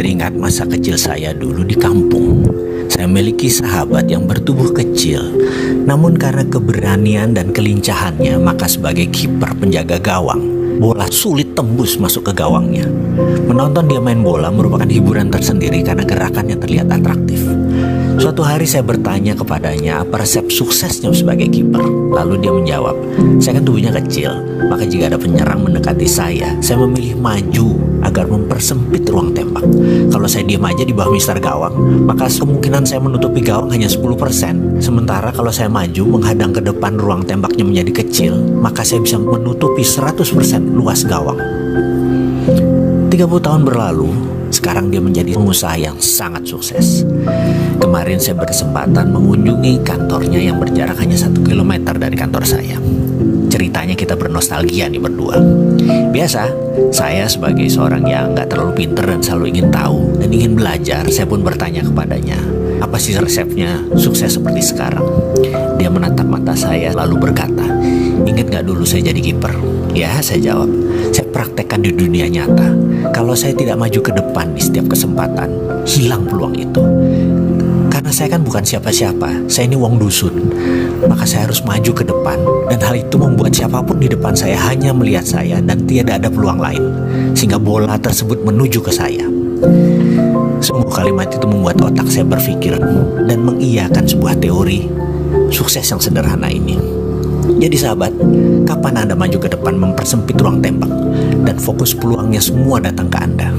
teringat masa kecil saya dulu di kampung. Saya memiliki sahabat yang bertubuh kecil, namun karena keberanian dan kelincahannya, maka sebagai kiper penjaga gawang, bola sulit tembus masuk ke gawangnya. Menonton dia main bola merupakan hiburan tersendiri karena gerakannya terlihat atraktif. Suatu hari saya bertanya kepadanya apa resep suksesnya sebagai kiper. Lalu dia menjawab, saya kan tubuhnya kecil, maka jika ada penyerang mendekati saya memilih maju agar mempersempit ruang tembak. Kalau saya diam aja di bawah mister gawang, maka kemungkinan saya menutupi gawang hanya 10%. Sementara kalau saya maju menghadang ke depan, ruang tembaknya menjadi kecil, maka saya bisa menutupi 100% luas gawang. 30 tahun berlalu, sekarang dia menjadi pengusaha yang sangat sukses. Kemarin saya berkesempatan mengunjungi kantornya yang berjarak hanya 1 kilometer dari kantor saya. Ceritanya kita bernostalgia nih berdua. Biasa, saya sebagai seorang yang gak terlalu pinter dan selalu ingin tahu dan ingin belajar, saya pun bertanya kepadanya, apa sih resepnya sukses seperti sekarang? Dia menatap mata saya lalu berkata, ingat gak dulu saya jadi kiper? Ya, saya jawab, saya praktekkan di dunia nyata. Kalau saya tidak maju ke depan di setiap kesempatan, hilang peluang itu. Karena saya kan bukan siapa-siapa, saya ini wong dusun. Maka saya harus maju ke depan, dan hal itu membuat siapapun di depan saya hanya melihat saya dan tidak ada peluang lain, sehingga bola tersebut menuju ke saya. Semua kalimat itu membuat otak saya berpikir dan mengiyakan sebuah teori sukses yang sederhana ini. Jadi sahabat, kapan Anda maju ke depan mempersempit ruang tembak dan fokus peluangnya semua datang ke Anda?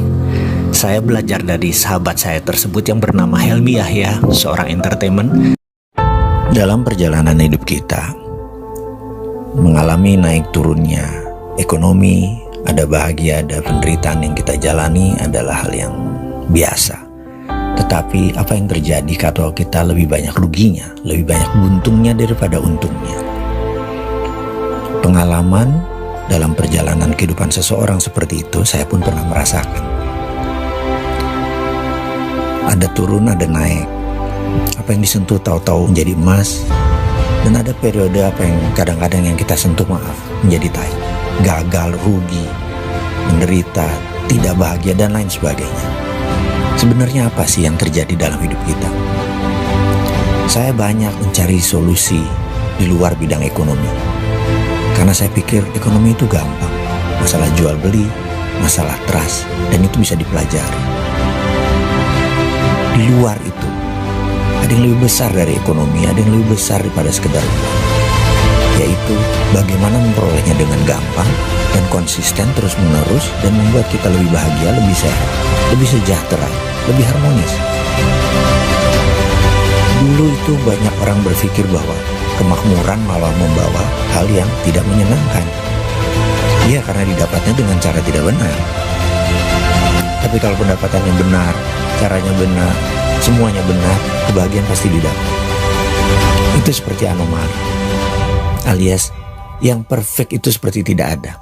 Saya belajar dari sahabat saya tersebut yang bernama Helmi Yahya, seorang entertainment. Dalam perjalanan hidup kita, mengalami naik turunnya ekonomi, ada bahagia, ada penderitaan yang kita jalani adalah hal yang biasa. Tetapi apa yang terjadi kalau kita lebih banyak ruginya, lebih banyak buntungnya daripada untungnya? Pengalaman dalam perjalanan kehidupan seseorang seperti itu saya pun pernah merasakan. Ada turun, ada naik. Apa yang disentuh tahu-tahu menjadi emas, dan ada periode apa yang kadang-kadang yang kita sentuh menjadi tai, gagal, rugi, menderita, tidak bahagia, dan lain sebagainya. Sebenarnya apa sih yang terjadi dalam hidup kita? Saya banyak mencari solusi di luar bidang ekonomi, karena saya pikir ekonomi itu gampang. Masalah jual beli, masalah trust, dan itu bisa dipelajari. Di luar itu ada yang lebih besar dari ekonomi, ada yang lebih besar daripada sekedar uang, yaitu bagaimana memperolehnya dengan gampang dan konsisten terus-menerus dan membuat kita lebih bahagia, lebih sehat, lebih sejahtera, lebih harmonis. Dulu itu banyak orang berpikir bahwa kemakmuran malah membawa hal yang tidak menyenangkan. Iya, karena didapatnya dengan cara tidak benar. Tapi kalau pendapatannya benar, caranya benar, semuanya benar, kebahagiaan pasti didapat. Itu seperti anomali, alias yang perfect itu seperti tidak ada.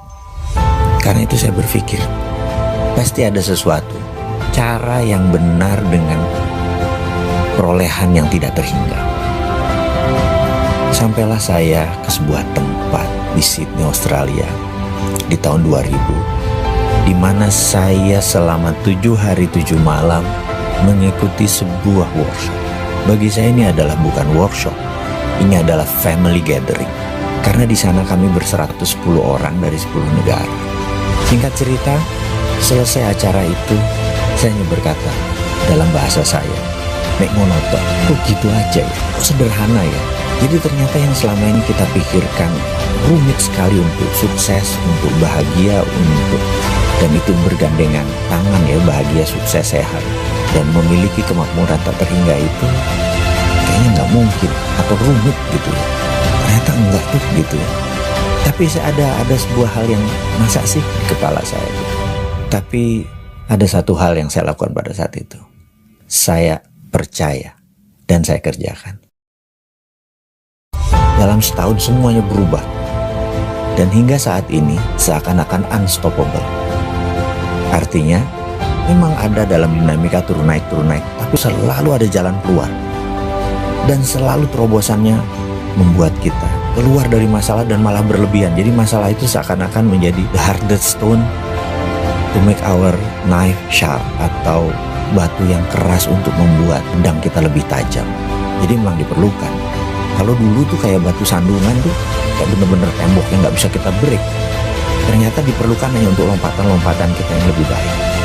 Karena itu saya berpikir, pasti ada sesuatu, cara yang benar dengan perolehan yang tidak terhingga. Sampailah saya ke sebuah tempat di Sydney, Australia di tahun 2000, di mana saya selama 7 hari 7 malam mengikuti sebuah workshop. Bagi saya ini adalah bukan workshop, ini adalah family gathering. Karena di sana kami ber-110 orang dari 10 negara. Singkat cerita, selesai acara itu, saya hanya berkata dalam bahasa saya, mek monoton, kok gitu aja ya, kok sederhana ya. Jadi ternyata yang selama ini kita pikirkan rumit sekali untuk sukses, untuk bahagia, dan itu bergandengan tangan ya, bahagia, sukses, sehat, dan memiliki kemakmuran tak terhingga itu kayaknya nggak mungkin atau rumit gitu ya. Ternyata enggak tuh gitu ya. Tapi ada sebuah hal yang masa sih di kepala saya gitu. Tapi ada satu hal yang saya lakukan pada saat itu. Saya percaya dan saya kerjakan. Dalam setahun semuanya berubah. Dan hingga saat ini seakan-akan unstoppable. Artinya memang ada dalam dinamika turun naik, tapi selalu ada jalan keluar. Dan selalu terobosannya membuat kita keluar dari masalah dan malah berlebihan. Jadi masalah itu seakan-akan menjadi the hardest stone to make our knife sharp, atau batu yang keras untuk membuat pedang kita lebih tajam. Jadi memang diperlukan. Kalau dulu tuh kayak batu sandungan tuh kayak bener-bener tembok yang nggak bisa kita break. Ternyata diperlukan hanya untuk lompatan-lompatan kita yang lebih baik.